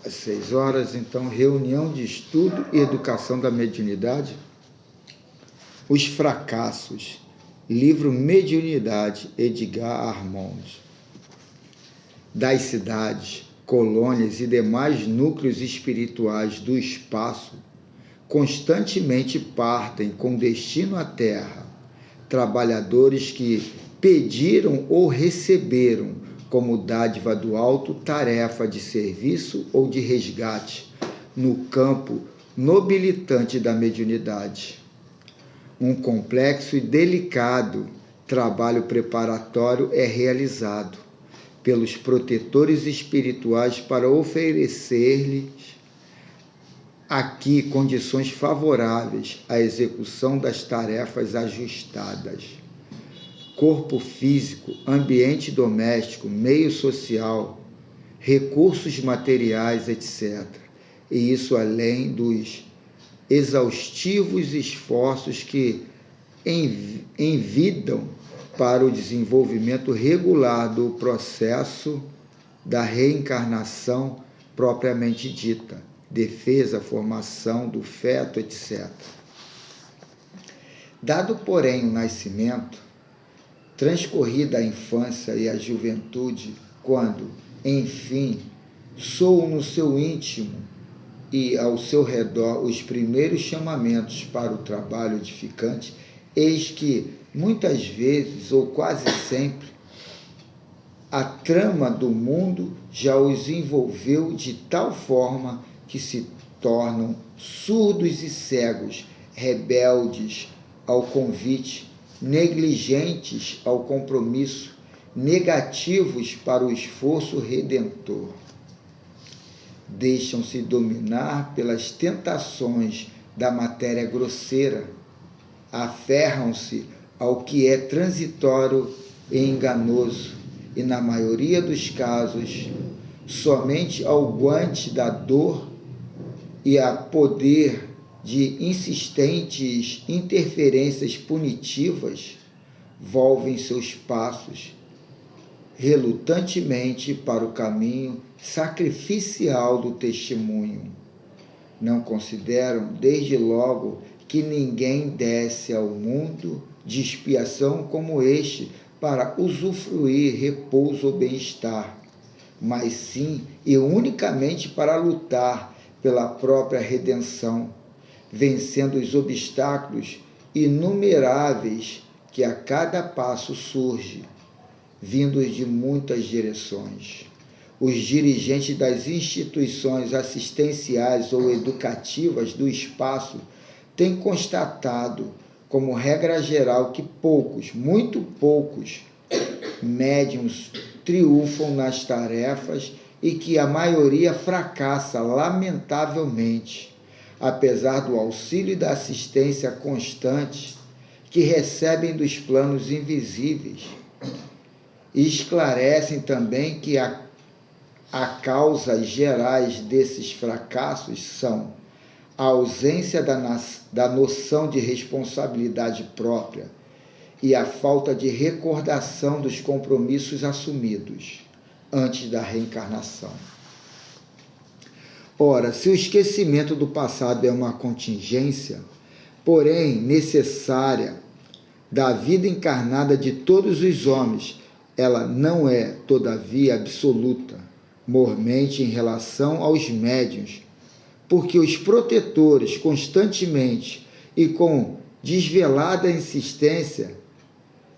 Às 6 horas, então, reunião de estudo e educação da mediunidade. Os fracassos. Livro Mediunidade, Edgar Armond. Das cidades, colônias e demais núcleos espirituais do espaço, constantemente partem com destino à Terra trabalhadores que pediram ou receberam como dádiva do alto tarefa de serviço ou de resgate no campo nobilitante da mediunidade. Um complexo e delicado trabalho preparatório é realizado pelos protetores espirituais para oferecer-lhes aqui condições favoráveis à execução das tarefas ajustadas. Corpo físico, ambiente doméstico, meio social, recursos materiais, etc. E isso além dos exaustivos esforços que envidam para o desenvolvimento regular do processo da reencarnação propriamente dita, defesa, formação do feto, etc. Dado, porém, o nascimento, transcorrida a infância e a juventude, quando, enfim, soam no seu íntimo e ao seu redor os primeiros chamamentos para o trabalho edificante, eis que, muitas vezes, ou quase sempre, a trama do mundo já os envolveu de tal forma que se tornam surdos e cegos, rebeldes ao convite, negligentes ao compromisso, negativos para o esforço redentor. Deixam-se dominar pelas tentações da matéria grosseira, aferram-se ao que é transitório e enganoso, e, na maioria dos casos, somente ao guante da dor e a poder de insistentes interferências punitivas, volvem seus passos relutantemente para o caminho sacrificial do testemunho. Não consideram, desde logo, que ninguém desce ao mundo de expiação como este para usufruir repouso ou bem-estar, mas sim e unicamente para lutar pela própria redenção, vencendo os obstáculos inumeráveis que a cada passo surge, vindos de muitas direções. Os dirigentes das instituições assistenciais ou educativas do espaço têm constatado, como regra geral, que poucos, muito poucos, médiuns triunfam nas tarefas e que a maioria fracassa lamentavelmente, apesar do auxílio e da assistência constante que recebem dos planos invisíveis. E esclarecem também que a causas gerais desses fracassos são a ausência da noção de responsabilidade própria e a falta de recordação dos compromissos assumidos antes da reencarnação. Ora, se o esquecimento do passado é uma contingência, porém necessária, da vida encarnada de todos os homens, ela não é, todavia, absoluta, mormente em relação aos médiuns, porque os protetores, constantemente e com desvelada insistência,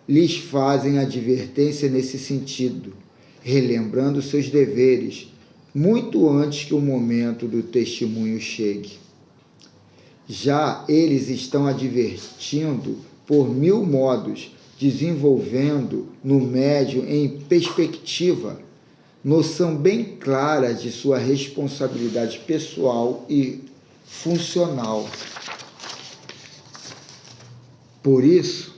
lhes fazem advertência nesse sentido, relembrando seus deveres, muito antes que o momento do testemunho chegue. Já eles estão advertindo por mil modos, desenvolvendo no médium em perspectiva, noção bem clara de sua responsabilidade pessoal e funcional. Por isso,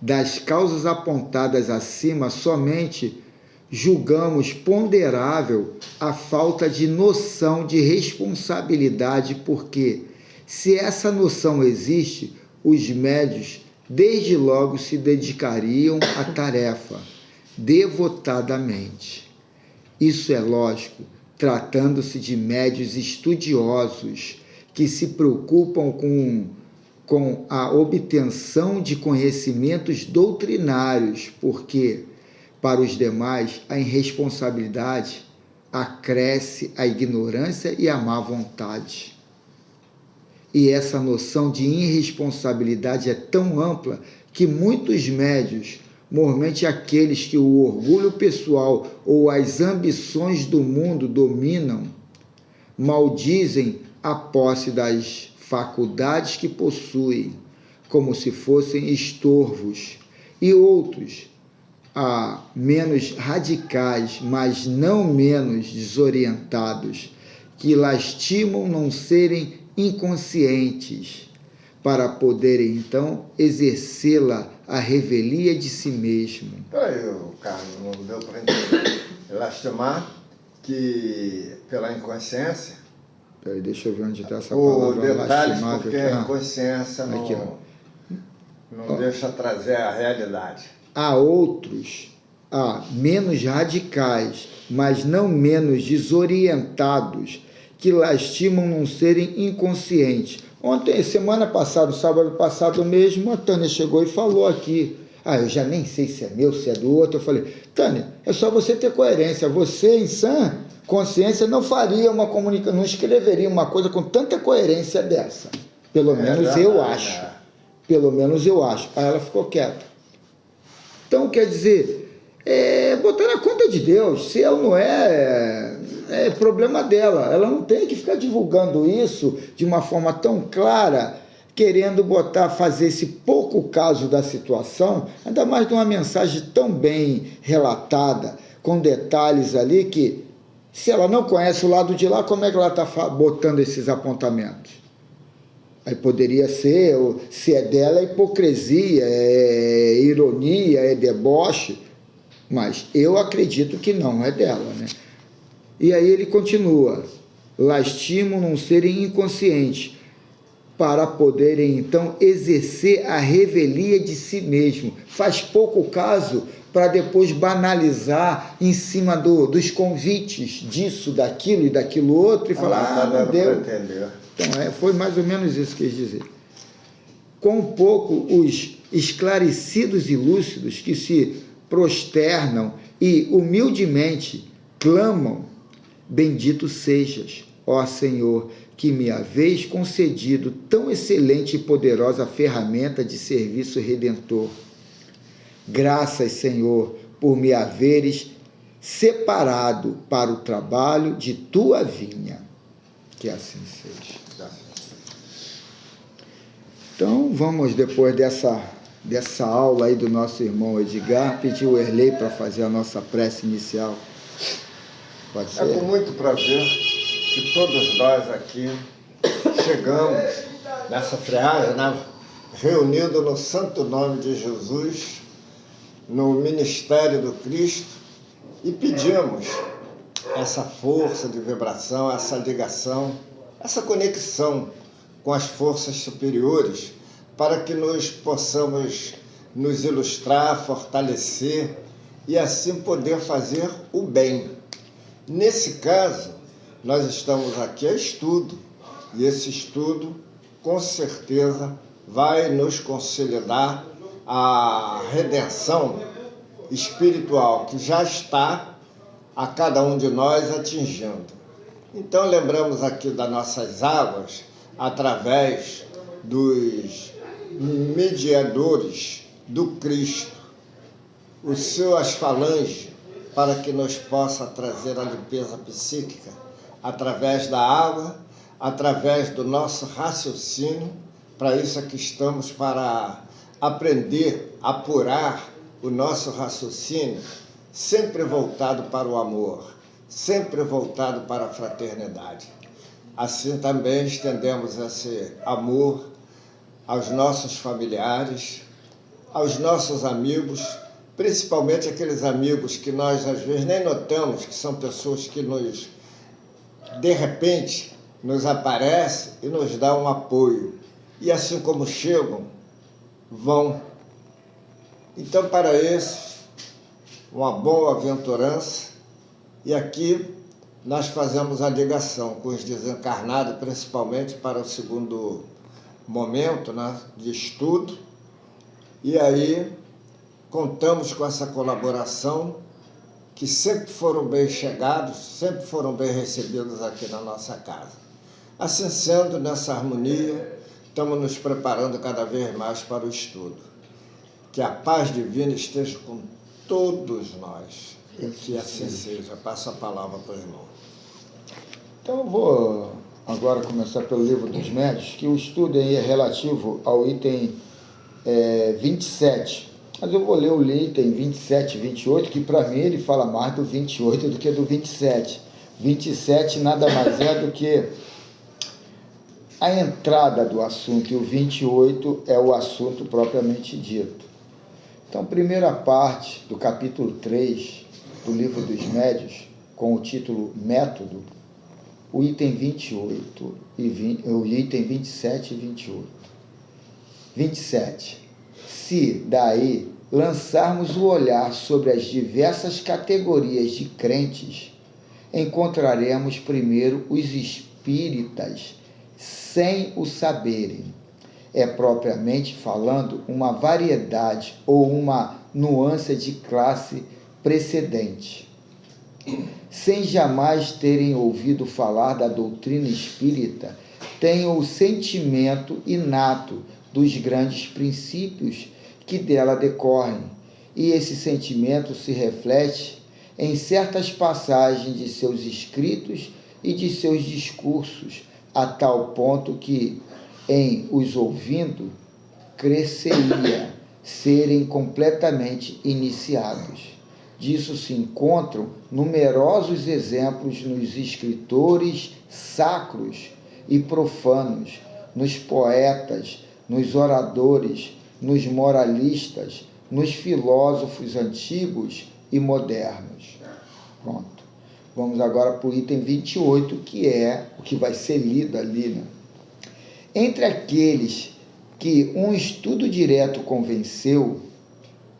das causas apontadas acima, somente julgamos ponderável a falta de noção de responsabilidade, porque, se essa noção existe, os médiuns desde logo se dedicariam à tarefa devotadamente. Isso é lógico, tratando-se de médiuns estudiosos que se preocupam com a obtenção de conhecimentos doutrinários, porque, para os demais, a irresponsabilidade acresce a ignorância e a má vontade. E essa noção de irresponsabilidade é tão ampla que muitos médiuns, normalmente aqueles que o orgulho pessoal ou as ambições do mundo dominam, maldizem a posse das faculdades que possuem, como se fossem estorvos, e outros, menos radicais, mas não menos desorientados, que lastimam não serem inconscientes, para poderem, então, exercê-la a revelia de si mesmo. Aí, Carlos, não deu para entender. Lastimar que, pela inconsciência... Peraí, deixa eu ver onde está essa palavra. O detalhe, porque a aqui. inconsciência não deixa trazer a realidade. Há outros, menos radicais, mas não menos desorientados, que lastimam não serem inconscientes. Ontem, semana passada, sábado passado mesmo, a Tânia chegou e falou aqui. Eu já nem sei se é meu, se é do outro. Eu falei, Tânia, é só você ter coerência. Você, em sã consciência, não faria uma comunicação, não escreveria uma coisa com tanta coerência dessa. Pelo menos eu acho. Pelo menos eu acho. Aí ela ficou quieta. Então, quer dizer, botar na conta de Deus. Se ela não é problema dela. Ela não tem que ficar divulgando isso de uma forma tão clara, querendo fazer esse pouco caso da situação, ainda mais de uma mensagem tão bem relatada, com detalhes ali que, se ela não conhece o lado de lá, como é que ela está botando esses apontamentos? Aí poderia ser, se é dela, é hipocrisia, é ironia, é deboche, mas eu acredito que não é dela, né? E aí ele continua, lastimam não serem inconscientes, para poderem então exercer a revelia de si mesmo. Faz pouco caso para depois banalizar em cima dos convites disso, daquilo e daquilo outro, e falar, não deu. Então, foi mais ou menos isso que quis dizer. Quão pouco os esclarecidos e lúcidos que se prosternam e humildemente clamam, bendito sejas, ó Senhor, que me haveis concedido tão excelente e poderosa ferramenta de serviço redentor. Graças, Senhor, por me haveres separado para o trabalho de tua vinha. Que assim seja. Então, vamos, depois dessa aula aí do nosso irmão Edgar, pedir o Erlei para fazer a nossa prece inicial. Pode ser? É com muito prazer que todos nós aqui chegamos nessa friagem, né? Reunidos no santo nome de Jesus, no ministério do Cristo, e pedimos essa força de vibração, essa ligação, essa conexão com as forças superiores, para que nós possamos nos ilustrar, fortalecer e assim poder fazer o bem. Nesse caso, nós estamos aqui a estudo, e esse estudo, com certeza, vai nos consolidar a redenção espiritual que já está a cada um de nós atingindo. Então, lembramos aqui das nossas águas, através dos mediadores do Cristo, as suas falanges, para que nos possa trazer a limpeza psíquica, através da água, através do nosso raciocínio. Para isso aqui estamos, para aprender a apurar o nosso raciocínio, sempre voltado para o amor, sempre voltado para a fraternidade. Assim também estendemos esse amor aos nossos familiares, aos nossos amigos, principalmente aqueles amigos que nós às vezes nem notamos, que são pessoas que de repente, nos aparecem e nos dão um apoio. E assim como chegam, vão. Então, para esses, uma boa aventurança. E aqui nós fazemos a ligação com os desencarnados, principalmente para o segundo momento, né, de estudo, e aí contamos com essa colaboração, que sempre foram bem chegados, sempre foram bem recebidos aqui na nossa casa. Assim sendo, nessa harmonia, estamos nos preparando cada vez mais para o estudo. Que a paz divina esteja com todos nós. Que assim seja. Passo a palavra para o irmão. Então eu vou agora começar pelo Livro dos Médiuns, que o estudo aí é relativo ao item 27. Mas eu vou ler o item 27 e 28, que para mim ele fala mais do 28 do que do 27. 27 nada mais é do que a entrada do assunto, e o 28 é o assunto propriamente dito. Então, primeira parte do capítulo 3 do Livro dos Médiuns, com o título Método, o item 28 o item 27 e 28. 27. Se daí lançarmos o olhar sobre as diversas categorias de crentes, encontraremos primeiro os espíritas, sem o saberem. É propriamente falando uma variedade ou uma nuance de classe precedente. Sem jamais terem ouvido falar da doutrina espírita, têm o sentimento inato dos grandes princípios que dela decorrem, e esse sentimento se reflete em certas passagens de seus escritos e de seus discursos, a tal ponto que, em os ouvindo, cresceria serem completamente iniciados. Disso se encontram numerosos exemplos nos escritores sacros e profanos, nos poetas, nos oradores, nos moralistas, nos filósofos antigos e modernos. Pronto. Vamos agora para o item 28, que é o que vai ser lido ali, né? Entre aqueles que um estudo direto convenceu,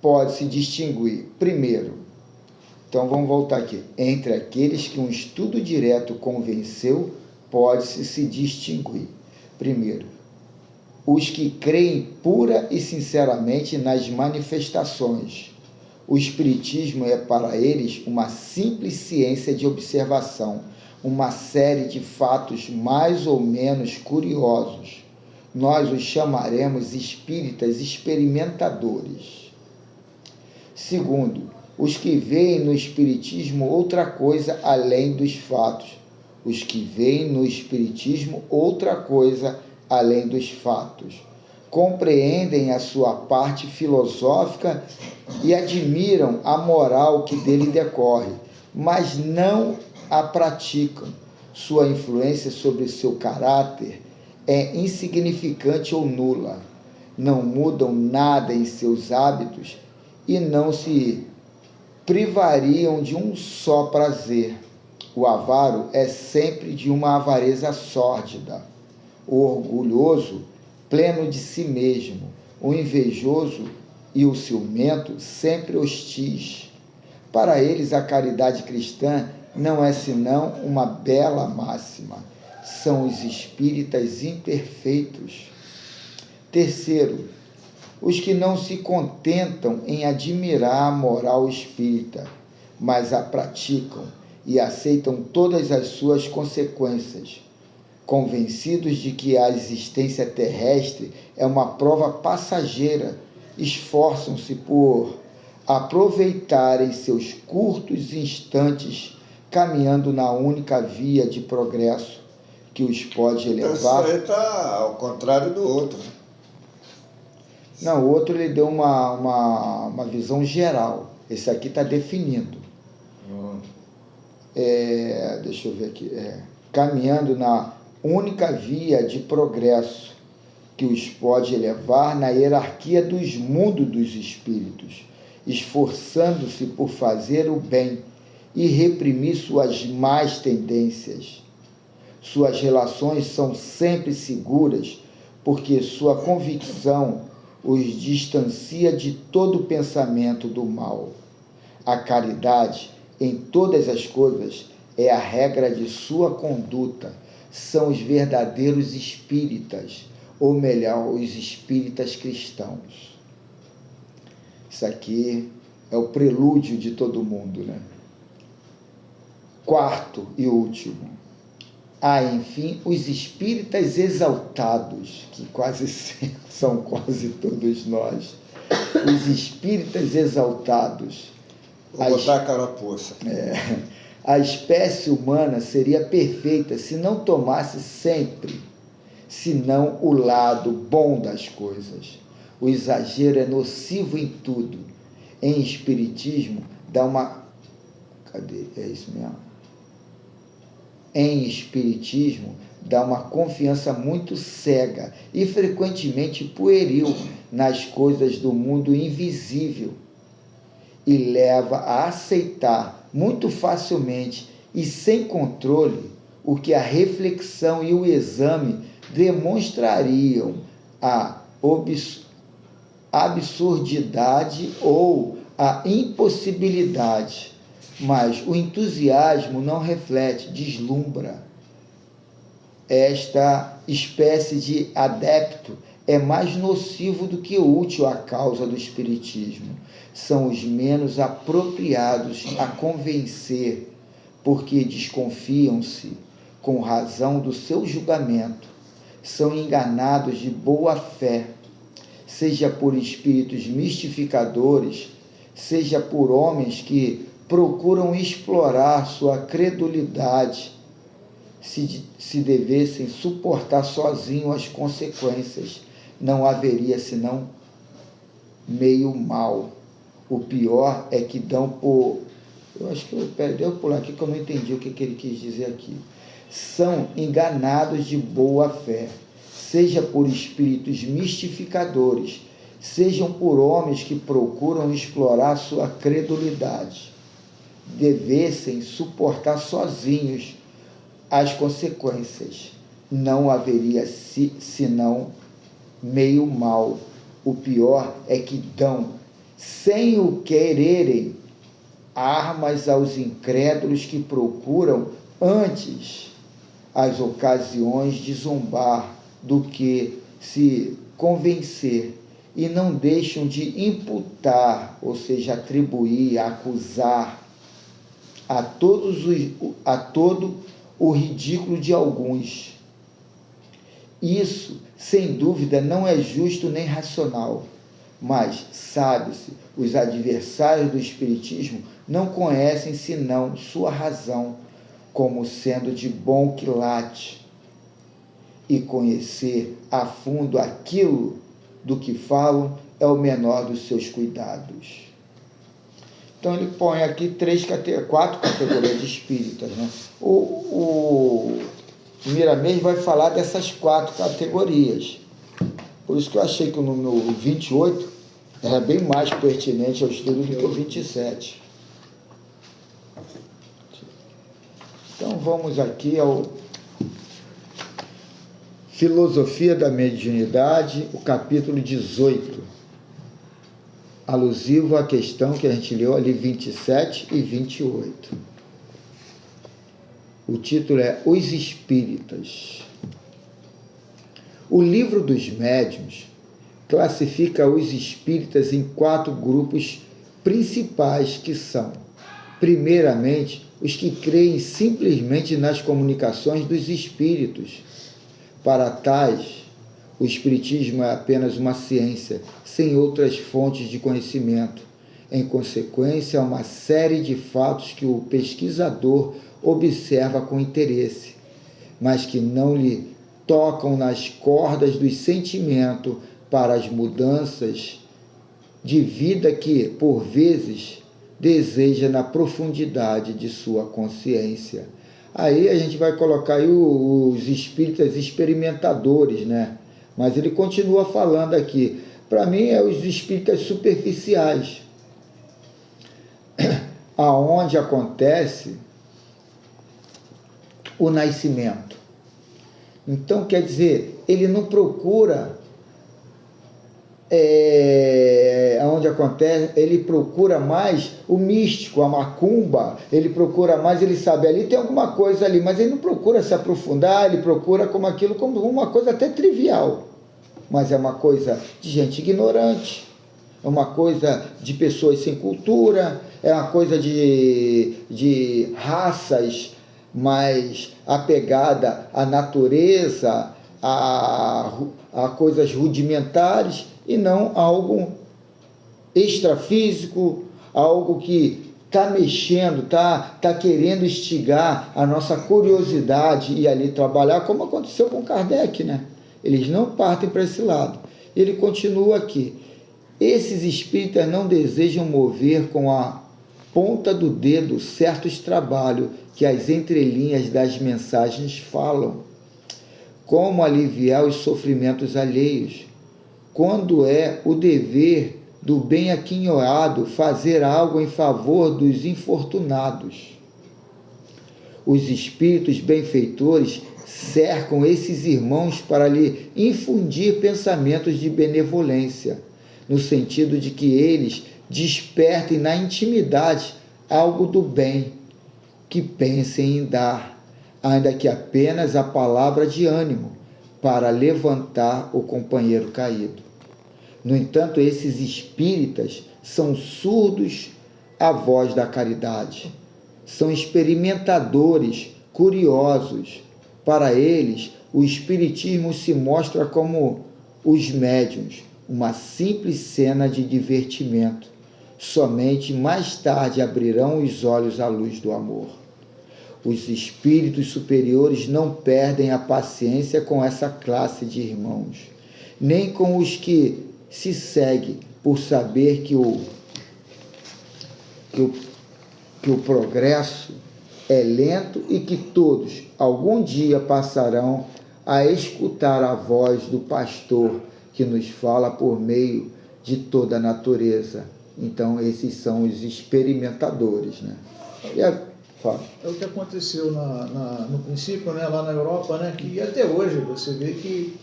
pode-se distinguir, primeiro, então vamos voltar aqui, entre aqueles que um estudo direto convenceu, pode-se distinguir, primeiro, os que creem pura e sinceramente nas manifestações. O espiritismo é para eles uma simples ciência de observação, uma série de fatos mais ou menos curiosos. Nós os chamaremos espíritas experimentadores. Segundo, os que veem no espiritismo outra coisa além dos fatos. Os que veem no espiritismo outra coisa além dos fatos. Compreendem a sua parte filosófica e admiram a moral que dele decorre, mas não a praticam. Sua influência sobre seu caráter é insignificante ou nula. Não mudam nada em seus hábitos e não se privariam de um só prazer. O avaro é sempre de uma avareza sórdida. O orgulhoso, pleno de si mesmo, o invejoso e o ciumento sempre hostis. Para eles, a caridade cristã não é senão uma bela máxima. São os espíritas imperfeitos. Terceiro, os que não se contentam em admirar a moral espírita, mas a praticam e aceitam todas as suas consequências. Convencidos de que a existência terrestre é uma prova passageira, esforçam-se por aproveitarem seus curtos instantes caminhando na única via de progresso que os pode elevar. Isso aí está ao contrário do outro. Não, o outro ele deu uma visão geral. Esse aqui está definindo. Deixa eu ver aqui. Caminhando na única via de progresso que os pode elevar na hierarquia dos mundos dos espíritos, esforçando-se por fazer o bem e reprimir suas más tendências. Suas relações são sempre seguras, porque sua convicção os distancia de todo pensamento do mal. A caridade, em todas as coisas, é a regra de sua conduta, são os verdadeiros espíritas, ou melhor, os espíritas cristãos. Isso aqui é o prelúdio de todo mundo, né? Quarto e último. Há, enfim, os espíritas exaltados, que quase sempre são quase todos nós. Os espíritas exaltados. Vou botar a carapuça. A espécie humana seria perfeita se não tomasse sempre, senão o lado bom das coisas. O exagero é nocivo em tudo. Em espiritismo, dá uma... Cadê? É isso mesmo. Em espiritismo, dá uma confiança muito cega e frequentemente pueril nas coisas do mundo invisível e leva a aceitar muito facilmente e sem controle o que a reflexão e o exame demonstrariam a absurdidade ou a impossibilidade, mas o entusiasmo não reflete, deslumbra. Esta espécie de adepto é mais nocivo do que útil à causa do espiritismo. São os menos apropriados a convencer, porque desconfiam-se, com razão do seu julgamento, são enganados de boa fé, seja por espíritos mistificadores, seja por homens que procuram explorar sua credulidade, se devessem suportar sozinho as consequências, não haveria senão meio mal. O pior é que dão por... Eu acho que eu pular aqui que eu não entendi o que ele quis dizer aqui. São enganados de boa fé, seja por espíritos mistificadores, sejam por homens que procuram explorar sua credulidade. Devessem suportar sozinhos as consequências. Não haveria senão meio mal. O pior é que dão, sem o quererem, armas aos incrédulos que procuram antes as ocasiões de zombar do que se convencer, e não deixam de imputar, ou seja, atribuir, acusar a todo o ridículo de alguns. Isso, sem dúvida, não é justo nem racional, mas, sabe-se, os adversários do espiritismo não conhecem senão sua razão, como sendo de bom quilate, e conhecer a fundo aquilo do que falam é o menor dos seus cuidados. Então ele põe aqui 4 categorias de espíritas, né? O Miramês vai falar dessas 4 categorias. Por isso que eu achei que o número 28 era bem mais pertinente ao estudo do que o 27. Então vamos aqui ao Filosofia da Mediunidade, o capítulo 18, alusivo à questão que a gente leu ali, 27 e 28. O título é Os Espíritas. O Livro dos Médiuns classifica os espíritas em 4 grupos principais, que são, primeiramente, os que creem simplesmente nas comunicações dos espíritos. Para tais, o espiritismo é apenas uma ciência, sem outras fontes de conhecimento. Em consequência, há uma série de fatos que o pesquisador observa com interesse, mas que não lhe tocam nas cordas do sentimento para as mudanças de vida que, por vezes, deseja na profundidade de sua consciência. Aí a gente vai colocar aí os espíritas experimentadores, né? Mas ele continua falando aqui. Para mim, é os espíritas superficiais, aonde acontece o nascimento. Então, quer dizer, ele não procura onde onde acontece, ele procura mais o místico, a macumba, ele procura mais, ele sabe, ali tem alguma coisa ali, mas ele não procura se aprofundar, ele procura como aquilo, como uma coisa até trivial, mas é uma coisa de gente ignorante, é uma coisa de pessoas sem cultura, é uma coisa de raças mais apegada à natureza, a coisas rudimentares, e não algo extrafísico, algo que está mexendo, está querendo instigar a nossa curiosidade e ali trabalhar, como aconteceu com Kardec, né? Eles não partem para esse lado. Ele continua aqui. Esses espíritas não desejam mover com a ponta do dedo certos trabalhos que as entrelinhas das mensagens falam, como aliviar os sofrimentos alheios, quando é o dever do bem aquinhoado fazer algo em favor dos infortunados. Os espíritos benfeitores cercam esses irmãos para lhe infundir pensamentos de benevolência, no sentido de que eles despertem na intimidade algo do bem, que pensem em dar, ainda que apenas a palavra de ânimo, para levantar o companheiro caído. No entanto, esses espíritas são surdos à voz da caridade, são experimentadores, curiosos. Para eles, o espiritismo se mostra como os médiuns, uma simples cena de divertimento. Somente mais tarde abrirão os olhos à luz do amor. Os espíritos superiores não perdem a paciência com essa classe de irmãos, nem com os que se seguem por saber que o progresso é lento e que todos, algum dia, passarão a escutar a voz do pastor que nos fala por meio de toda a natureza. Então, esses são os experimentadores, né? É o que aconteceu no princípio, né, lá na Europa, né, que até hoje você vê que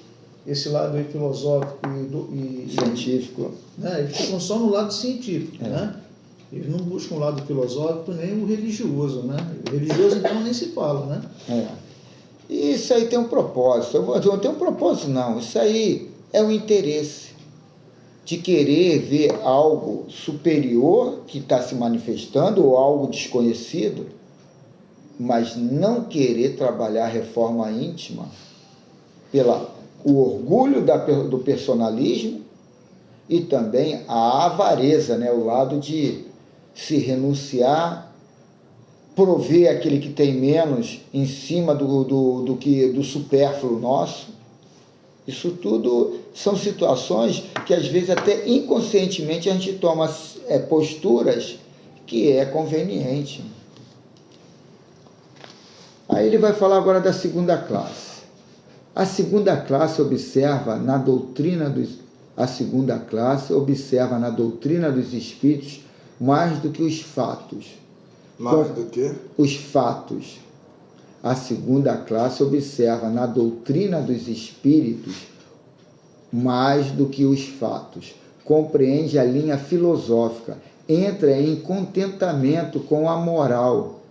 esse lado aí filosófico e científico, né, eles ficam só no lado científico, né? Eles não buscam o lado filosófico nem o religioso, né? O religioso, então, nem se fala, né? E isso aí tem um propósito. Não tem um propósito, não. Isso aí é o interesse de querer ver algo superior que está se manifestando ou algo desconhecido, mas não querer trabalhar a reforma íntima o orgulho do personalismo e também a avareza, né? O lado de se renunciar, prover aquele que tem menos em cima do supérfluo nosso. Isso tudo são situações que às vezes até inconscientemente a gente toma posturas que é conveniente. Aí ele vai falar agora da segunda classe. A segunda classe observa na doutrina dos espíritos mais do que os fatos. Mais do que? Os fatos. A segunda classe observa na doutrina dos espíritos mais do que os fatos. Compreende a linha filosófica, entra em contentamento com a moral,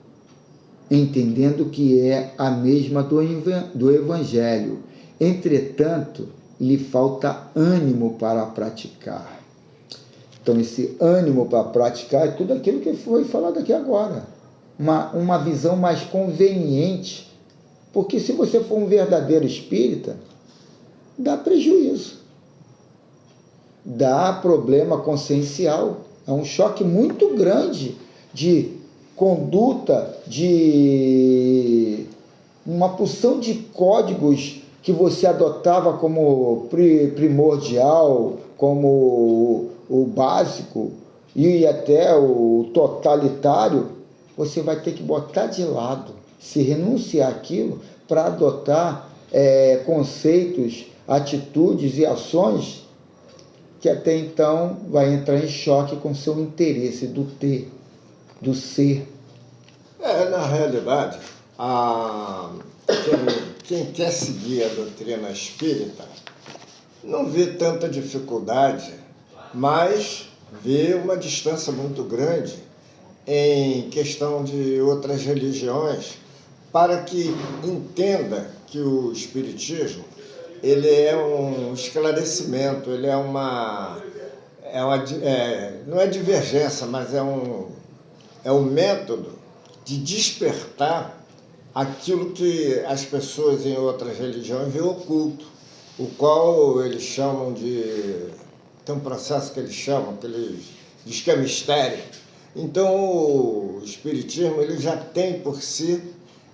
entendendo que é a mesma do Evangelho. Entretanto, lhe falta ânimo para praticar. Então, esse ânimo para praticar é tudo aquilo que foi falado aqui agora. Uma visão mais conveniente, porque se você for um verdadeiro espírita, dá prejuízo, dá problema consciencial, é um choque muito grande de conduta, de uma porção de códigos que você adotava como primordial, como o básico e até o totalitário. Você vai ter que botar de lado, se renunciar àquilo para adotar conceitos, atitudes e ações que até então vai entrar em choque com seu interesse do ter, do ser. Na realidade, quem quer seguir a doutrina espírita não vê tanta dificuldade, mas vê uma distância muito grande em questão de outras religiões, para que entenda que o Espiritismo ele é um esclarecimento, ele é não é divergência, mas é um método de despertar aquilo que as pessoas em outras religiões veem oculto, o qual eles chamam de... Tem um processo que eles chamam, que eles dizem que é mistério. Então, o Espiritismo ele já tem por si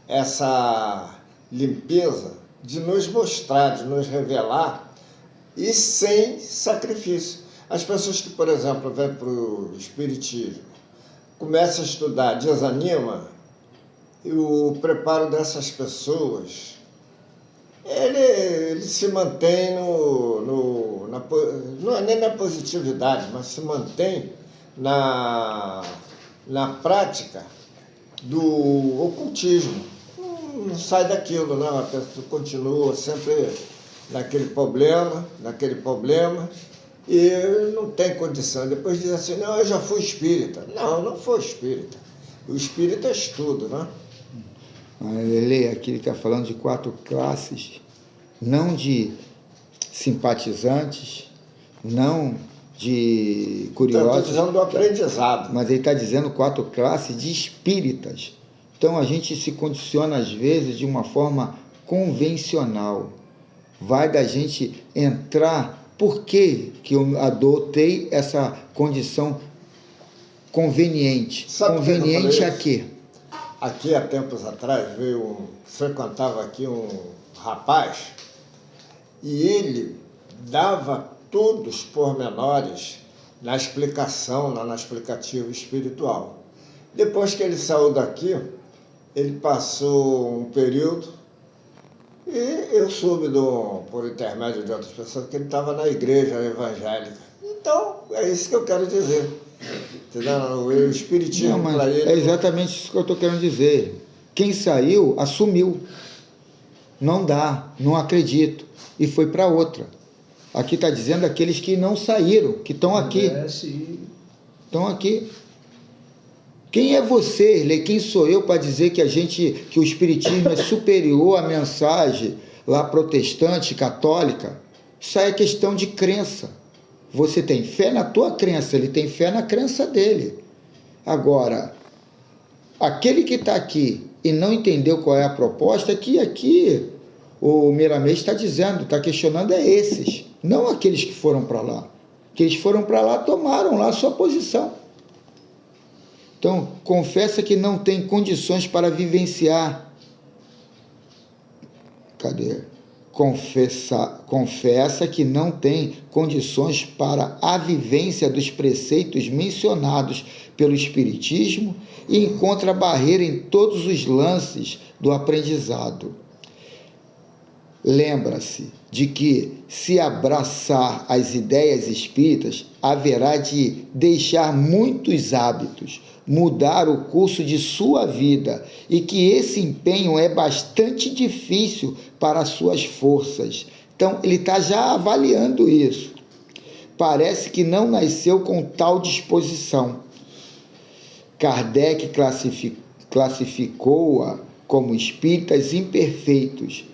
essa limpeza de nos mostrar, de nos revelar, e sem sacrifício. As pessoas que, por exemplo, vêm para o Espiritismo, começam a estudar, desanima, e o preparo dessas pessoas, ele se mantém não é nem na positividade, mas se mantém na prática do ocultismo. Não sai daquilo, não. A pessoa continua sempre naquele problema, e não tem condição. Depois diz assim, não, eu já fui espírita. Não, não foi espírita. O espírita é estudo, né? Ele aqui está falando de 4 classes, não de simpatizantes, não de curiosos. Estou dizendo do aprendizado. Mas ele está dizendo 4 classes de espíritas. Então a gente se condiciona às vezes de uma forma convencional. Vai da gente entrar. Por que eu adotei essa condição conveniente? Sabe conveniente a quê? Aqui há tempos atrás frequentava aqui um rapaz e ele dava todos os pormenores na explicação, no explicativo espiritual. Depois que ele saiu daqui, ele passou um período e eu soube, por intermédio de outras pessoas, que ele estava na igreja evangélica. Então, é isso que eu quero dizer. O espiritismo para ele... É exatamente isso que eu estou querendo dizer. Quem saiu, assumiu. Não dá, não acredito. E foi para outra. Aqui está dizendo aqueles que não saíram, que estão aqui. Estão aqui. Quem é você, Lê? Quem sou eu para dizer que o espiritismo é superior à mensagem lá protestante, católica? Isso aí é questão de crença. Você tem fé na tua crença, ele tem fé na crença dele. Agora, aquele que está aqui e não entendeu qual é a proposta, que aqui o Miramês está dizendo, está questionando, é esses, não aqueles que foram para lá. Aqueles que foram para lá tomaram lá a sua posição. Então, confessa que não tem condições para vivenciar. Cadê? Confessa que não tem condições para a vivência dos preceitos mencionados pelo Espiritismo e encontra barreira em todos os lances do aprendizado. Lembra-se de que, se abraçar as ideias espíritas, haverá de deixar muitos hábitos, mudar o curso de sua vida e que esse empenho é bastante difícil para suas forças. Então, ele está já avaliando isso. Parece que não nasceu com tal disposição. Kardec classificou-a como espíritas imperfeitos.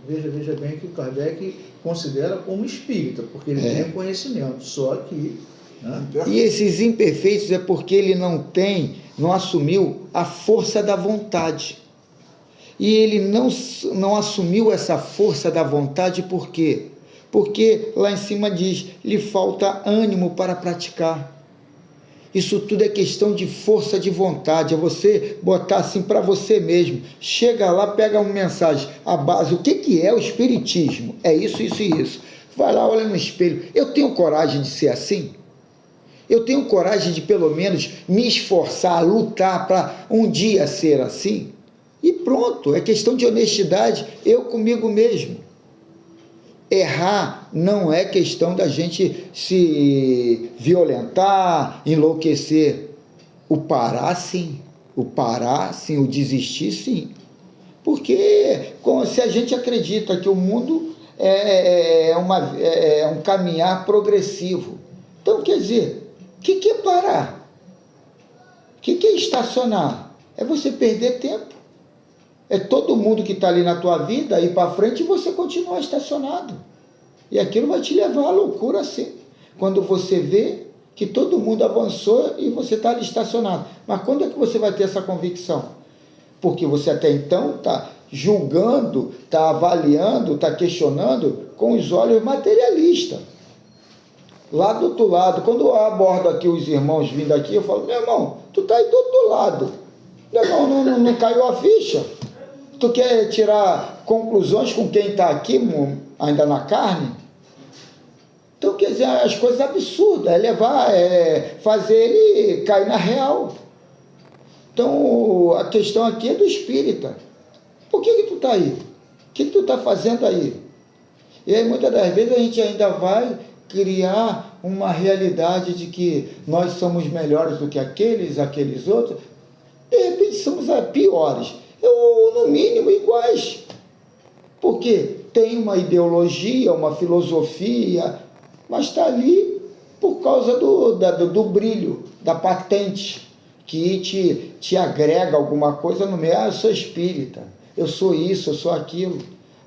Veja bem que o Kardec considera como espírita, porque ele tem conhecimento, só que... Né? E esses imperfeitos é porque ele não assumiu a força da vontade. E ele não assumiu essa força da vontade por quê? Porque lá em cima diz, lhe falta ânimo para praticar. Isso tudo é questão de força de vontade, é você botar assim para você mesmo. Chega lá, pega uma mensagem, a base, o que é o espiritismo? É isso, isso e isso. Vai lá, olha no espelho. Eu tenho coragem de ser assim? Eu tenho coragem de, pelo menos, me esforçar, lutar para um dia ser assim? E pronto, é questão de honestidade, eu comigo mesmo. Errar não é questão da gente se violentar, enlouquecer. O parar, sim. O desistir, sim. Porque se a gente acredita que o mundo é um caminhar progressivo, então, quer dizer, que é parar? O que é estacionar? É você perder tempo. É todo mundo que está ali na tua vida ir para frente e você continuar estacionado. E aquilo vai te levar à loucura assim. Quando você vê que todo mundo avançou e você está ali estacionado. Mas quando é que você vai ter essa convicção? Porque você até então está julgando, está avaliando, está questionando com os olhos materialistas. Lá do outro lado, quando eu abordo aqui os irmãos vindo aqui, eu falo, meu irmão, tu está aí do outro lado. Meu irmão, não caiu a ficha? Tu quer tirar conclusões com quem está aqui, ainda na carne? Então, quer dizer, as coisas absurdas, é levar, é fazer ele cair na real. Então, a questão aqui é do espírita. Por que tu está aí? O que tu está fazendo aí? E aí, muitas das vezes, a gente ainda vai criar uma realidade de que nós somos melhores do que aqueles outros. De repente, somos piores. Ou, no mínimo, iguais. Porque tem uma ideologia, uma filosofia, mas está ali por causa do brilho, da patente, que te agrega alguma coisa no meio. Ah, eu sou espírita, eu sou isso, eu sou aquilo.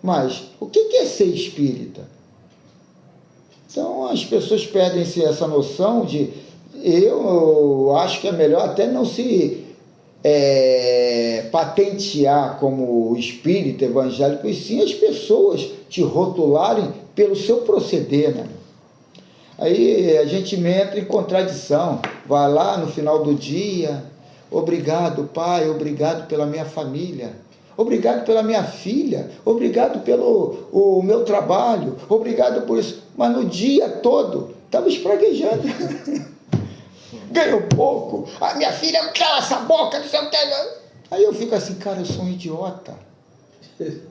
Mas o que é ser espírita? Então as pessoas perdem essa noção de... Eu acho que é melhor até não se patentear como espírita evangélico, e sim as pessoas te rotularem pelo seu proceder, né? Aí a gente entra em contradição, vai lá no final do dia, obrigado pai, obrigado pela minha família, obrigado pela minha filha, obrigado pelo o meu trabalho, obrigado por isso, mas no dia todo estava espraguejando. Ganhou pouco, a minha filha, cala essa boca, não sei o que. Aí eu fico assim, cara, eu sou um idiota,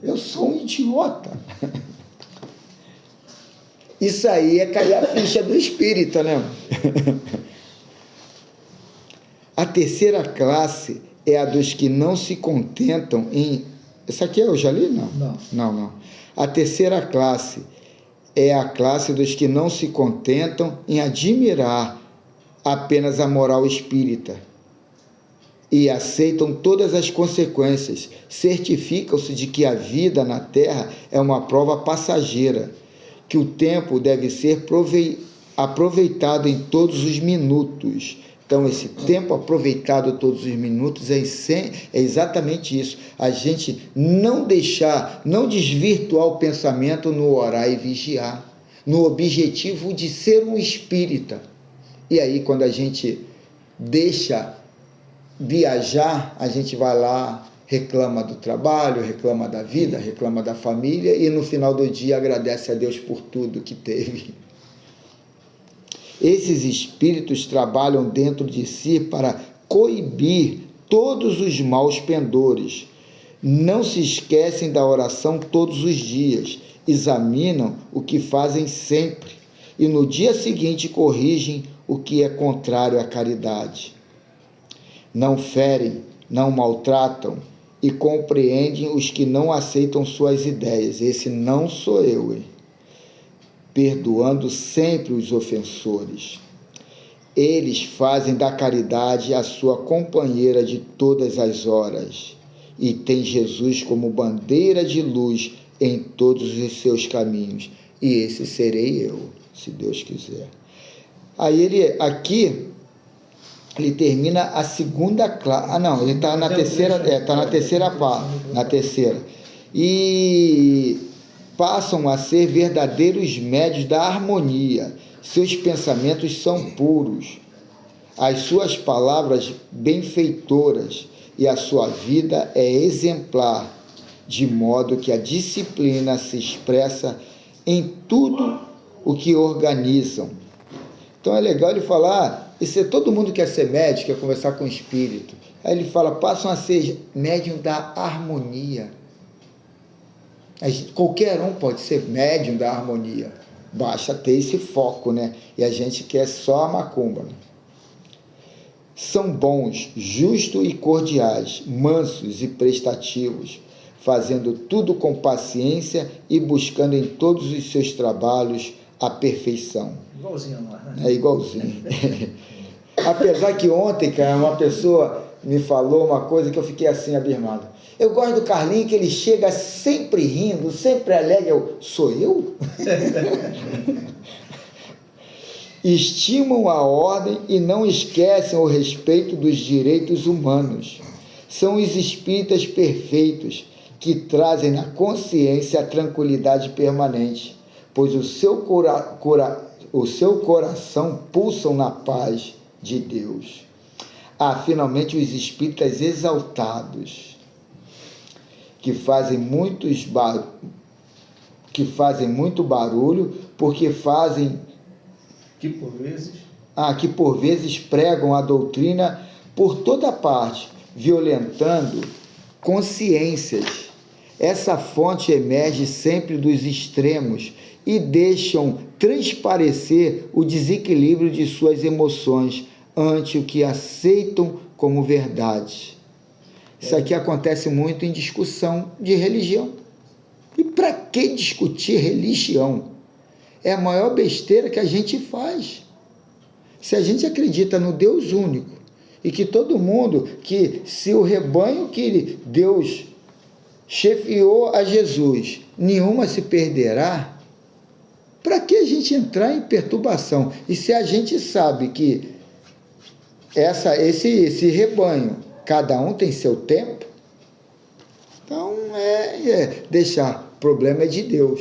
eu sou um idiota. Isso aí é cair a ficha do espírita, né? A terceira classe é a dos que não se contentam em... Essa aqui eu já li? Não. A terceira classe é a classe dos que não se contentam em admirar apenas a moral espírita e aceitam todas as consequências, certificam-se de que a vida na Terra é uma prova passageira, que o tempo deve ser aproveitado em todos os minutos. Então, esse tempo aproveitado todos os minutos é exatamente isso. A gente não desvirtuar o pensamento no orar e vigiar, no objetivo de ser um espírita. E aí, quando a gente deixa viajar, a gente vai lá, reclama do trabalho, reclama da vida, reclama da família e no final do dia agradece a Deus por tudo que teve. Esses espíritos trabalham dentro de si para coibir todos os maus pendores. Não se esquecem da oração todos os dias, examinam o que fazem sempre e no dia seguinte corrigem o que é contrário à caridade. Não ferem, não maltratam e compreendem os que não aceitam suas ideias. Esse não sou eu, hein? Perdoando sempre os ofensores. Eles fazem da caridade a sua companheira de todas as horas e têm Jesus como bandeira de luz em todos os seus caminhos. E esse serei eu, se Deus quiser. Aí ele aqui termina a segunda classe. Ah, não, ele está na terceira, está na terceira parte, na terceira. E passam a ser verdadeiros médios da harmonia. Seus pensamentos são puros, as suas palavras benfeitoras e a sua vida é exemplar, de modo que a disciplina se expressa em tudo o que organizam. Então é legal ele falar, todo mundo quer ser médium, quer conversar com o espírito. Aí ele fala, passam a ser médium da harmonia. Qualquer um pode ser médium da harmonia, basta ter esse foco, né? E a gente quer só a macumba, né? São bons, justos e cordiais, mansos e prestativos, fazendo tudo com paciência e buscando em todos os seus trabalhos a perfeição. Igualzinho lá, né? É igualzinho. Apesar que ontem, cara, uma pessoa me falou uma coisa que eu fiquei assim, abismado. Eu gosto do Carlinhos, que ele chega sempre rindo, sempre alegre. Sou eu? Estimam a ordem e não esquecem o respeito dos direitos humanos. São os espíritas perfeitos que trazem na consciência a tranquilidade permanente, pois o seu coração pulsam na paz de Deus. Finalmente, os espíritas exaltados, que fazem muito barulho, porque fazem... Que por vezes pregam a doutrina por toda parte, violentando consciências. Essa fonte emerge sempre dos extremos e deixam transparecer o desequilíbrio de suas emoções ante o que aceitam como verdade. Isso aqui acontece muito em discussão de religião. E para que discutir religião? É a maior besteira que a gente faz. Se a gente acredita no Deus único e que todo mundo, que se o rebanho que Deus chefiou a Jesus, nenhuma se perderá, para que a gente entrar em perturbação? E se a gente sabe que esse rebanho, cada um tem seu tempo, então deixar. O problema é de Deus.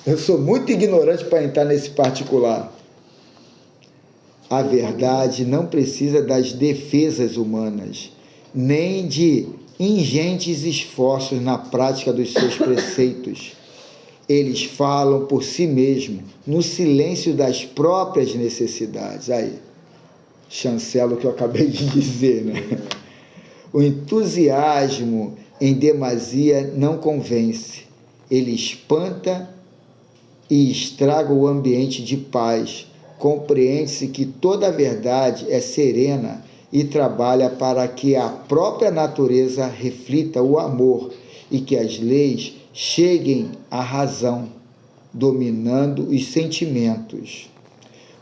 Eu sou muito ignorante para entrar nesse particular. A verdade não precisa das defesas humanas, nem de ingentes esforços na prática dos seus preceitos. Eles falam por si mesmos, no silêncio das próprias necessidades. Aí, chancela o que eu acabei de dizer, né? O entusiasmo em demasia não convence. Ele espanta e estraga o ambiente de paz. Compreende-se que toda a verdade é serena e trabalha para que a própria natureza reflita o amor e que as leis cheguem à razão, dominando os sentimentos.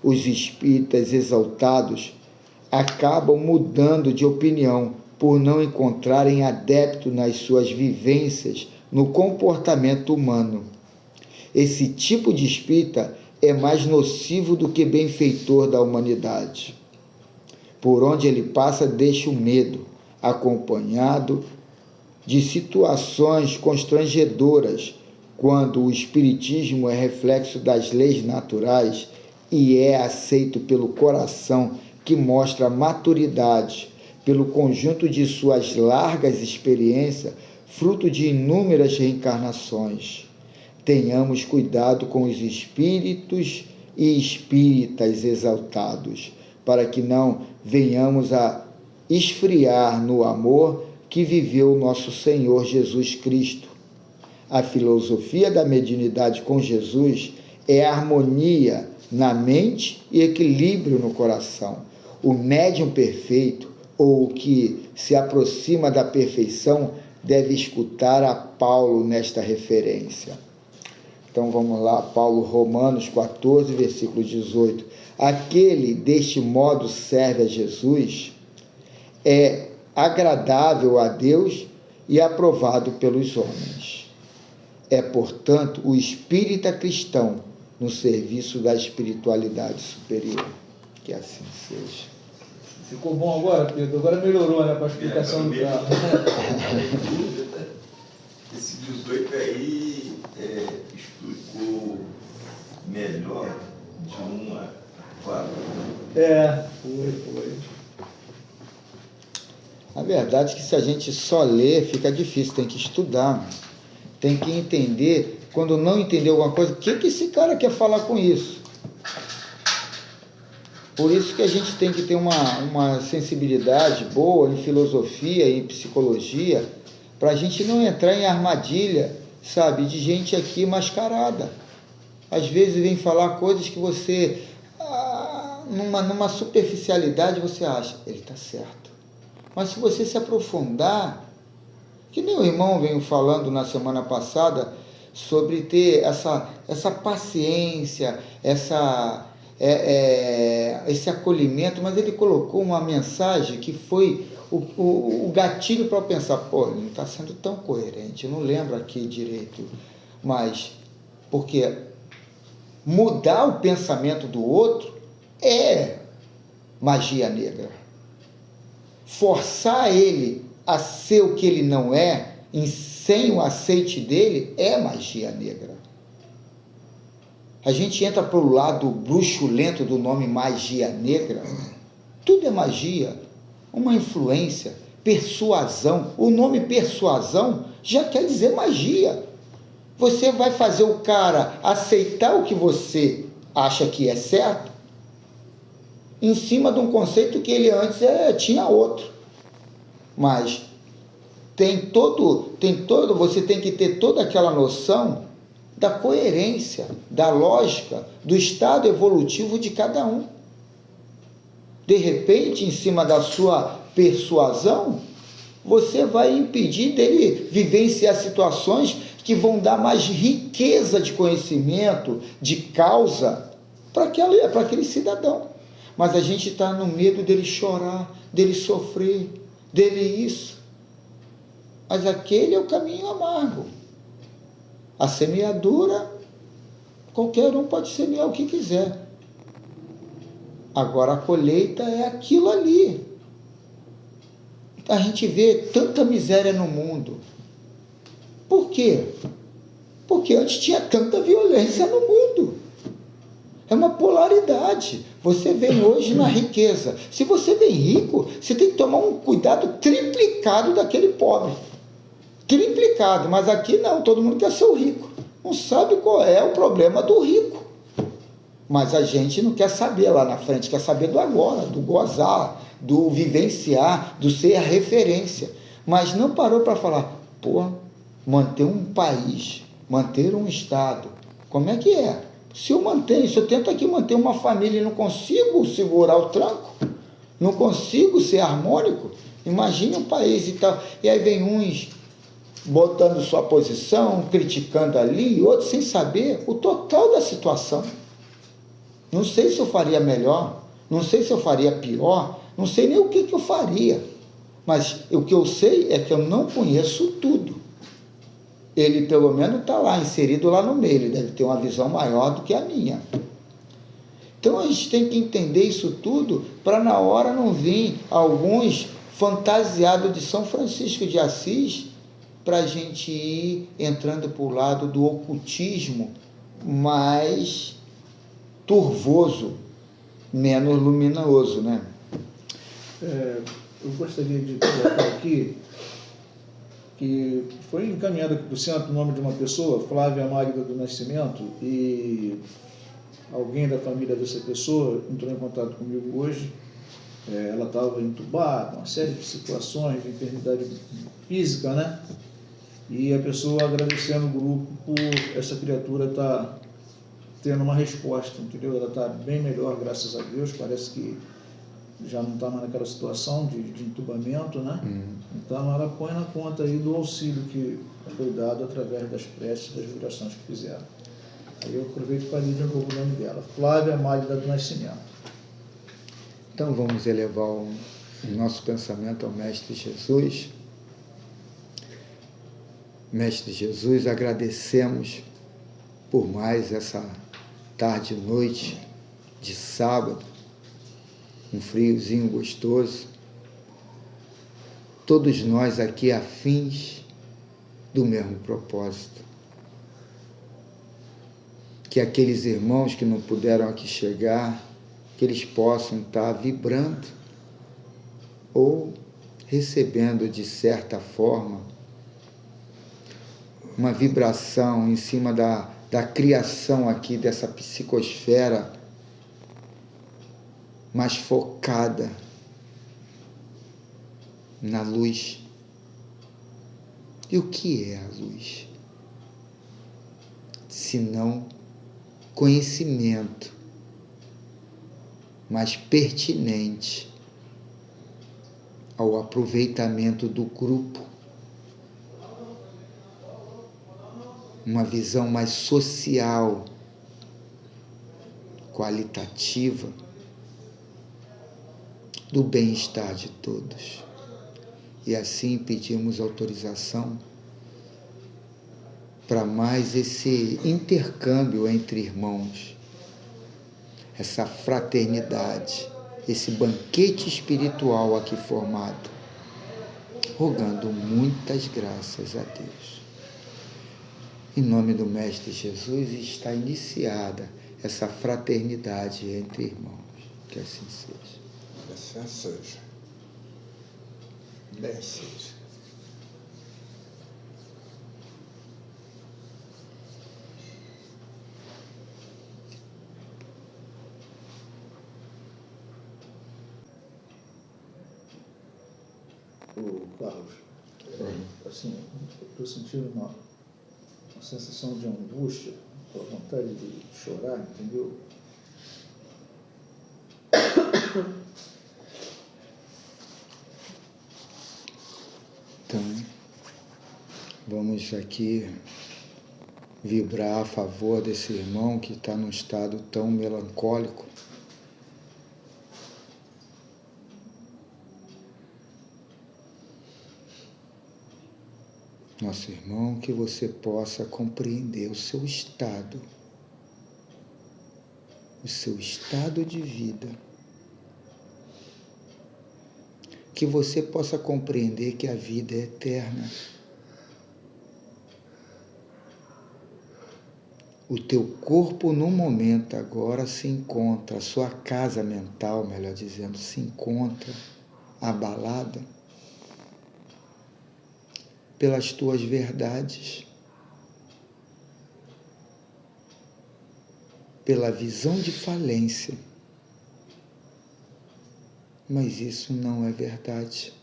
Os espíritas exaltados acabam mudando de opinião por não encontrarem adepto nas suas vivências no comportamento humano. Esse tipo de espírita é mais nocivo do que benfeitor da humanidade. Por onde ele passa, deixa o medo, acompanhado de situações constrangedoras, quando o espiritismo é reflexo das leis naturais e é aceito pelo coração que mostra maturidade, pelo conjunto de suas largas experiências, fruto de inúmeras reencarnações. Tenhamos cuidado com os espíritos e espíritas exaltados, para que não venhamos a esfriar no amor que viveu nosso Senhor Jesus Cristo. A filosofia da mediunidade com Jesus é harmonia na mente e equilíbrio no coração. O médium perfeito, ou o que se aproxima da perfeição, deve escutar a Paulo nesta referência. Então vamos lá, Paulo, Romanos 14, versículo 18. Aquele deste modo serve a Jesus é agradável a Deus e aprovado pelos homens. É, portanto, o espírita cristão no serviço da espiritualidade superior. Que assim seja. Ficou bom agora, Pedro? Agora melhorou, né, com a explicação do carro. Esse 18 aí explicou melhor de 1 a 4. Foi. A verdade é que se a gente só lê, fica difícil, tem que estudar, tem que entender. Quando não entender alguma coisa, o que esse cara quer falar com isso? Por isso que a gente tem que ter uma sensibilidade boa em filosofia e em psicologia, para a gente não entrar em armadilha, sabe, de gente aqui mascarada. Às vezes vem falar coisas que você, numa superficialidade, você acha, ele está certo. Mas se você se aprofundar, que nem o irmão veio falando na semana passada, sobre ter essa paciência, esse acolhimento, mas ele colocou uma mensagem que foi o gatilho para eu pensar, pô, ele não está sendo tão coerente, eu não lembro aqui direito, mas porque mudar o pensamento do outro é magia negra. Forçar ele a ser o que ele não é, sem o aceite dele, é magia negra. A gente entra para o lado bruxulento do nome magia negra. Tudo é magia, uma influência, persuasão. O nome persuasão já quer dizer magia. Você vai fazer o cara aceitar o que você acha que é certo em cima de um conceito que ele antes tinha outro. Mas você tem que ter toda aquela noção da coerência, da lógica, do estado evolutivo de cada um. De repente, em cima da sua persuasão, você vai impedir dele vivenciar situações que vão dar mais riqueza de conhecimento, de causa, para aquele cidadão. Mas a gente está no medo dele chorar, dele sofrer, dele isso. Mas aquele é o caminho amargo. A semeadura, qualquer um pode semear o que quiser. Agora a colheita é aquilo ali. A gente vê tanta miséria no mundo. Por quê? Porque antes tinha tanta violência no mundo. É uma polaridade. Você vem hoje na riqueza. Se você vem rico, você tem que tomar um cuidado triplicado daquele pobre. Triplicado, mas aqui não, todo mundo quer ser o rico. Não sabe qual é o problema do rico. Mas a gente não quer saber lá na frente, quer saber do agora, do gozar, do vivenciar, do ser a referência. Mas não parou para falar, pô, manter um país, manter um estado, como é que é? Se eu tento aqui manter uma família e não consigo segurar o tranco, não consigo ser harmônico, imagine um país e tal. E aí vem uns botando sua posição, criticando ali, outros sem saber o total da situação. Não sei se eu faria melhor, não sei se eu faria pior, não sei nem o que eu faria. Mas o que eu sei é que eu não conheço tudo. Ele, pelo menos, está lá, inserido lá no meio, ele deve ter uma visão maior do que a minha. Então, a gente tem que entender isso tudo para na hora não vir alguns fantasiados de São Francisco de Assis para a gente ir entrando para o lado do ocultismo mais turvoso, menos luminoso, né? Eu gostaria de colocar aqui que foi encaminhado aqui para o centro o nome de uma pessoa, Flávia Magda do Nascimento, e alguém da família dessa pessoa entrou em contato comigo hoje. Ela estava entubada, uma série de situações de enfermidade física, né? E a pessoa agradecendo o grupo por essa criatura estar tendo uma resposta, entendeu? Ela está bem melhor, graças a Deus, parece que já não está mais naquela situação de entubamento, né? Então ela põe na conta aí do auxílio que foi dado através das preces, das orações que fizeram. Aí eu aproveito para ler de novo o nome dela, Flávia Magda do Nascimento. Então vamos elevar o nosso pensamento ao Mestre Jesus. Mestre Jesus, agradecemos por mais essa tarde e noite de sábado, um friozinho gostoso. Todos nós aqui afins do mesmo propósito. Que aqueles irmãos que não puderam aqui chegar, que eles possam estar vibrando ou recebendo de certa forma uma vibração em cima da criação aqui dessa psicosfera mais focada na luz. E o que é a luz? Senão conhecimento mais pertinente ao aproveitamento do grupo, uma visão mais social, qualitativa, do bem-estar de todos. E assim pedimos autorização para mais esse intercâmbio entre irmãos, essa fraternidade, esse banquete espiritual aqui formado, rogando muitas graças a Deus. Em nome do Mestre Jesus está iniciada essa fraternidade entre irmãos. Que assim seja. Assim seja. Bem seja. Ô, Carlos, assim, eu estou sentindo uma sensação de angústia, com a vontade de chorar, entendeu? Então, vamos aqui vibrar a favor desse irmão que está num estado tão melancólico. Nosso irmão, que você possa compreender o seu estado de vida. Que você possa compreender que a vida é eterna. O teu corpo, no momento agora, se encontra, a sua casa mental, melhor dizendo, se encontra abalada pelas tuas verdades, pela visão de falência. Mas isso não é verdade.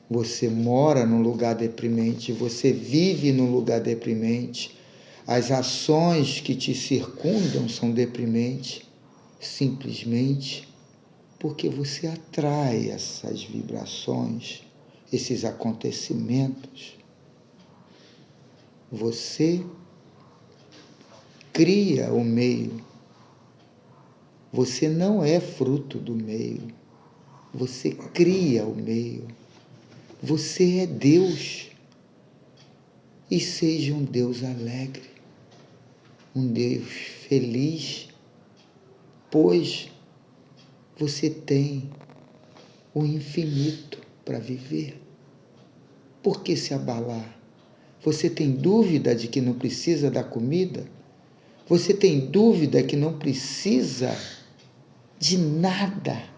Você mora num lugar deprimente, você vive num lugar deprimente, as ações que te circundam são deprimentes, simplesmente porque você atrai essas vibrações, esses acontecimentos. Você cria o meio. Você não é fruto do meio. Você cria o meio. Você é Deus. E seja um Deus alegre, um Deus feliz, pois você tem o infinito para viver. Por que se abalar? Você tem dúvida de que não precisa da comida? Você tem dúvida que não precisa de nada?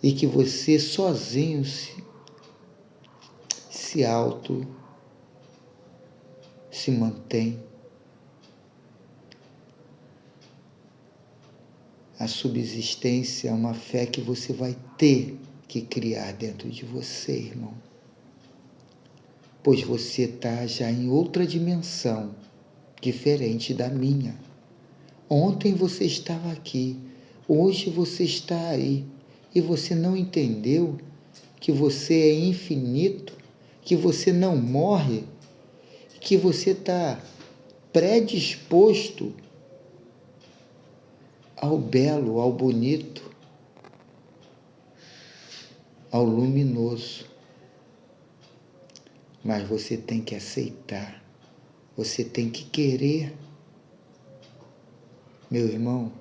E que você sozinho se mantém? A subsistência é uma fé que você vai ter que criar dentro de você, irmão. Pois você está já em outra dimensão, diferente da minha. Ontem você estava aqui, hoje você está aí, e você não entendeu que você é infinito, que você não morre, que você está predisposto ao belo, ao bonito, ao luminoso. Mas você tem que aceitar, você tem que querer. Meu irmão,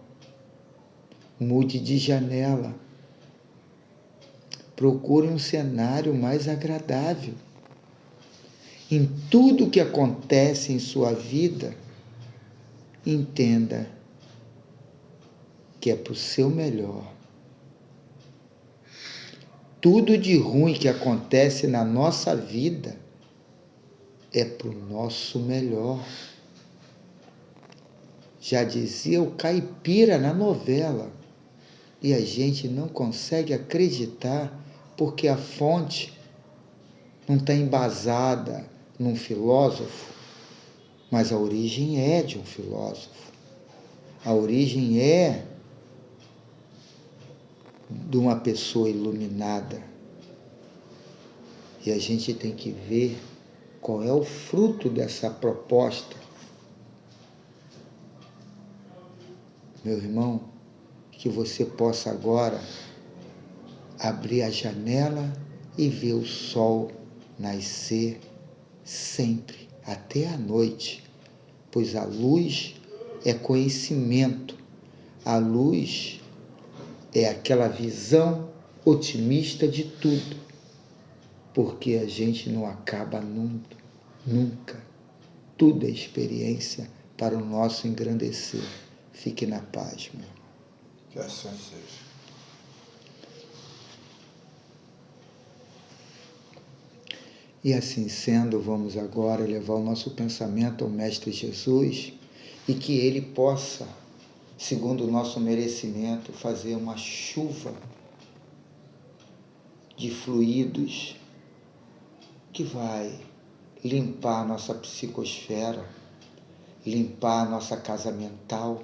mude de janela, procure um cenário mais agradável. Em tudo que acontece em sua vida, entenda que é para o seu melhor. Tudo de ruim que acontece na nossa vida é para o nosso melhor. Já dizia o caipira na novela, e a gente não consegue acreditar porque a fonte não está embasada num filósofo, mas a origem é de um filósofo. A origem é de uma pessoa iluminada. E a gente tem que ver qual é o fruto dessa proposta. meu irmão, que você possa agora abrir a janela e ver o sol nascer sempre, até a noite, pois a luz é conhecimento, a luz é aquela visão otimista de tudo, porque a gente não acaba nunca. Tudo é experiência para o nosso engrandecer. Fique na paz, meu irmão. Que assim seja. E assim sendo, vamos agora levar o nosso pensamento ao Mestre Jesus e que Ele possa, segundo o nosso merecimento, fazer uma chuva de fluidos que vai limpar a nossa psicosfera, limpar a nossa casa mental,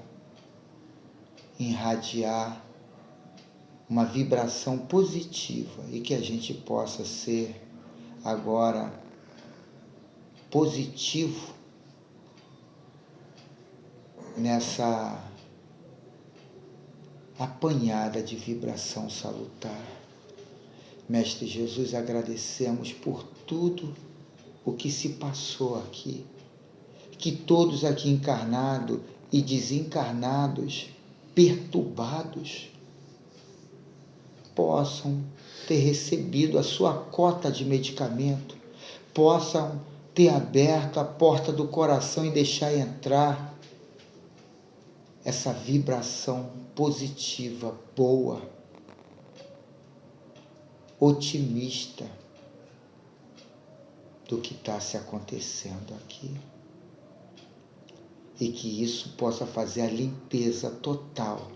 irradiar uma vibração positiva e que a gente possa ser agora positivo nessa apanhada de vibração salutar. Mestre Jesus, agradecemos por tudo o que se passou aqui, que todos aqui encarnados e desencarnados, perturbados, possam ter recebido a sua cota de medicamento, possam ter aberto a porta do coração e deixar entrar essa vibração positiva, boa, otimista do que está se acontecendo aqui. E que isso possa fazer a limpeza total.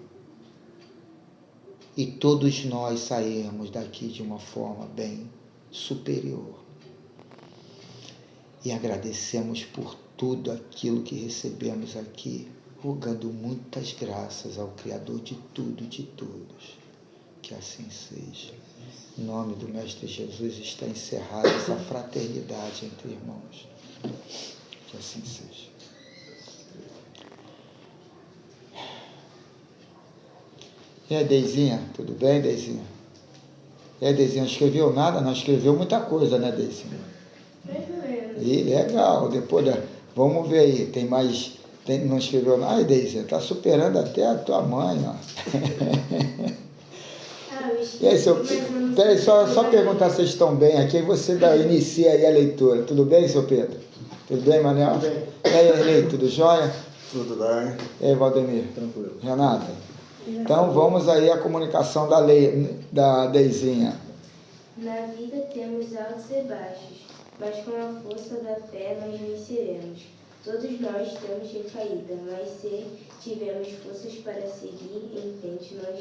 E todos nós sairmos daqui de uma forma bem superior. E agradecemos por tudo aquilo que recebemos aqui, rogando muitas graças ao Criador de tudo e de todos. Que assim seja. Em nome do Mestre Jesus está encerrada essa fraternidade entre irmãos. Que assim seja. E aí, Deizinha? Tudo bem, Deizinha? E aí, Deizinha, não escreveu nada? Não escreveu muita coisa, né, Deizinha? E legal, depois vamos ver aí, tem mais, não escreveu nada? Ai, Deizinha, tá superando até a tua mãe, ó. E aí, peraí, só perguntar se vocês estão bem aqui, aí você inicia aí a leitura. Tudo bem, seu Pedro? Tudo bem, Manuel? Tudo bem. E aí, Erlei, tudo jóia? Tudo bem. E aí, Valdemir? Tranquilo. Renata? Então vamos aí à comunicação da Deizinha. Na vida temos altos e baixos, mas com a força da fé nós venceremos. Todos nós temos recaída, mas se tivermos forças para seguir em frente, nós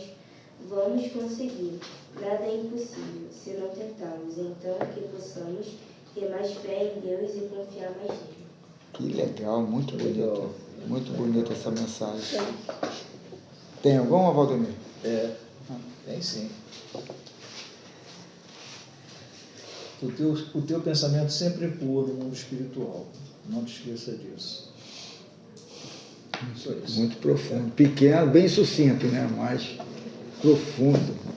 vamos conseguir. Nada é impossível se não tentarmos. Então que possamos ter mais fé em Deus e confiar mais nele. Que legal, muito bonito. Muito bonita essa mensagem. Tem alguma, Valdemir? Tem sim. O teu pensamento sempre é puro no mundo espiritual. Não te esqueça disso. Só isso. Muito profundo. Pequeno, bem sucinto, né? Mas profundo.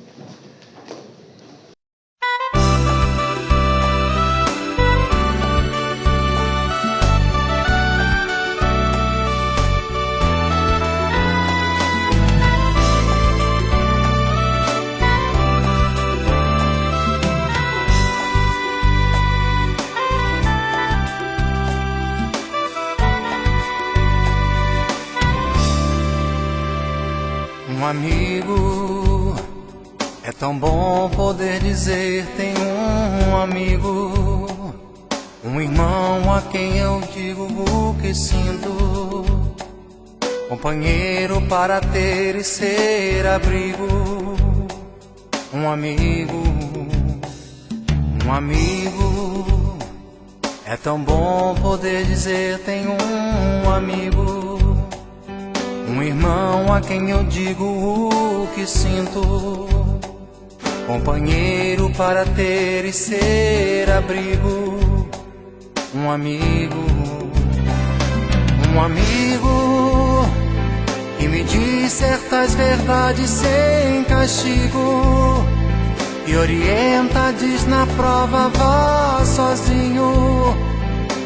Um amigo, é tão bom poder dizer tem um amigo, um irmão a quem eu digo o que sinto, companheiro para ter e ser abrigo. Um amigo, é tão bom poder dizer tem um amigo, um irmão a quem eu digo o que sinto, companheiro para ter e ser abrigo. Um amigo que me diz certas verdades sem castigo, e orienta, diz na prova, vá sozinho.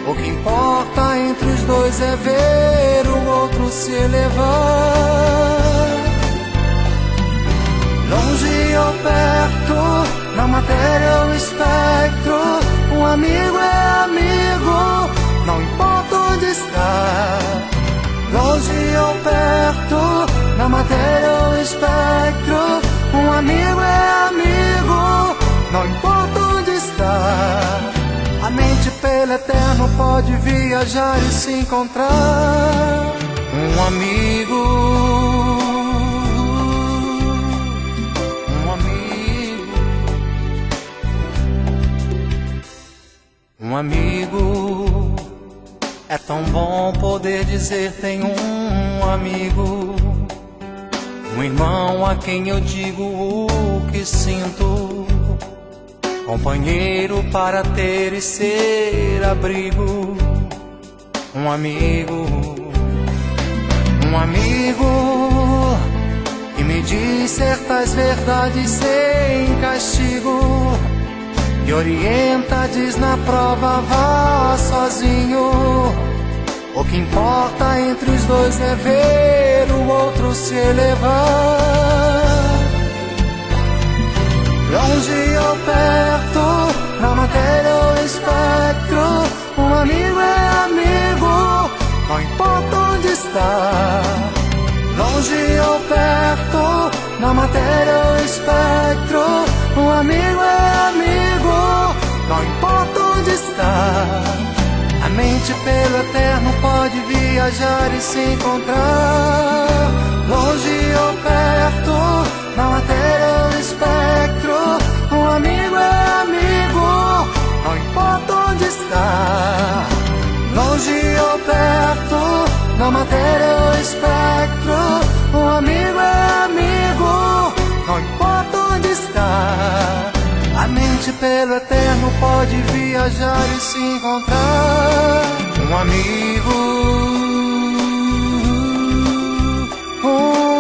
O que importa entre os dois é ver o outro se elevar. Longe ou perto, na matéria ou espectro, um amigo é amigo, não importa onde está. Longe ou perto, na matéria ou espectro, um amigo é amigo, não importa onde está. A mente pelo eterno pode viajar e se encontrar. Um amigo, um amigo, um amigo. É tão bom poder dizer tenho um amigo, um irmão a quem eu digo o que sinto, companheiro para ter e ser abrigo. Um amigo que me diz certas verdades sem castigo, e orienta, diz na prova, vá sozinho. O que importa entre os dois é ver o outro se elevar. Longe ou perto, na matéria ou espectro, um amigo é amigo, não importa onde está. Longe ou perto, na matéria ou espectro, um amigo é amigo, não importa onde está. A mente pelo eterno pode viajar e se encontrar. Longe ou perto, na matéria ou espectro, um amigo é amigo, não importa onde está. Longe ou perto, na matéria ou espectro, um amigo é amigo, não importa onde está. A mente pelo eterno pode viajar e se encontrar. Um amigo, um